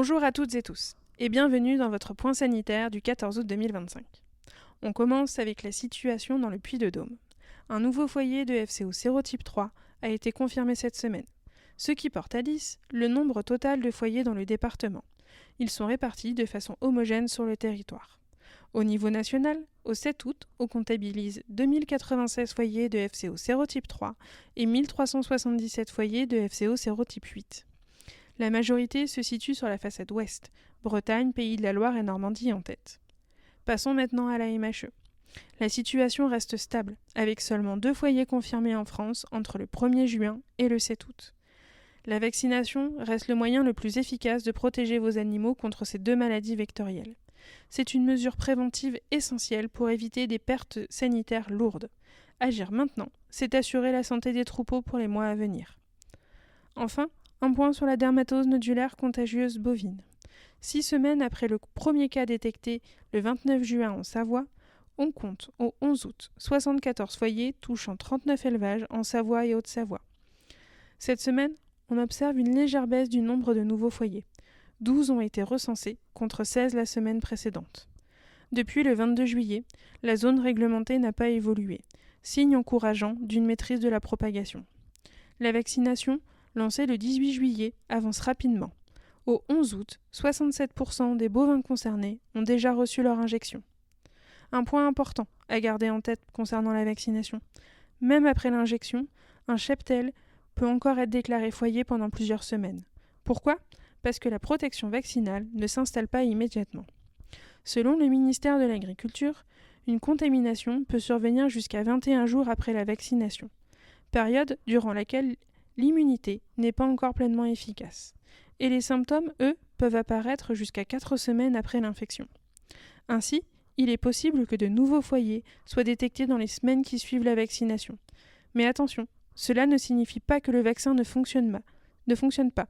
Bonjour à toutes et tous, et bienvenue dans votre point sanitaire du 14 août 2025. On commence avec la situation dans le Puy-de-Dôme. Un nouveau foyer de FCO sérotype 3 a été confirmé cette semaine, ce qui porte à 10 le nombre total de foyers dans le département. Ils sont répartis de façon homogène sur le territoire. Au niveau national, au 7 août, on comptabilise 2096 foyers de FCO sérotype 3 et 1377 foyers de FCO sérotype 8. La majorité se situe sur la façade ouest, Bretagne, Pays de la Loire et Normandie en tête. Passons maintenant à la MHE. La situation reste stable, avec seulement 2 foyers confirmés en France entre le 1er juin et le 7 août. La vaccination reste le moyen le plus efficace de protéger vos animaux contre ces 2 maladies vectorielles. C'est une mesure préventive essentielle pour éviter des pertes sanitaires lourdes. Agir maintenant, c'est assurer la santé des troupeaux pour les mois à venir. Enfin, un point sur la dermatose nodulaire contagieuse bovine. 6 semaines après le premier cas détecté le 29 juin en Savoie, on compte au 11 août 74 foyers touchant 39 élevages en Savoie et Haute-Savoie. Cette semaine, on observe une légère baisse du nombre de nouveaux foyers. 12 ont été recensés contre 16 la semaine précédente. Depuis le 22 juillet, la zone réglementée n'a pas évolué, signe encourageant d'une maîtrise de la propagation. La vaccination, lancée le 18 juillet, avance rapidement. Au 11 août, 67% des bovins concernés ont déjà reçu leur injection. Un point important à garder en tête concernant la vaccination. Même après l'injection, un cheptel peut encore être déclaré foyer pendant plusieurs semaines. Pourquoi ? Parce que la protection vaccinale ne s'installe pas immédiatement. Selon le ministère de l'Agriculture, une contamination peut survenir jusqu'à 21 jours après la vaccination, période durant laquelle l'immunité n'est pas encore pleinement efficace. Et les symptômes, eux, peuvent apparaître jusqu'à 4 semaines après l'infection. Ainsi, il est possible que de nouveaux foyers soient détectés dans les semaines qui suivent la vaccination. Mais attention, cela ne signifie pas que le vaccin ne fonctionne pas.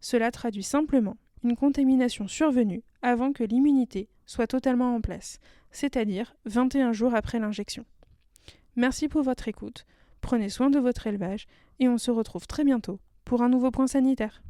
Cela traduit simplement une contamination survenue avant que l'immunité soit totalement en place, c'est-à-dire 21 jours après l'injection. Merci pour votre écoute, prenez soin de votre élevage et on se retrouve très bientôt pour un nouveau point sanitaire.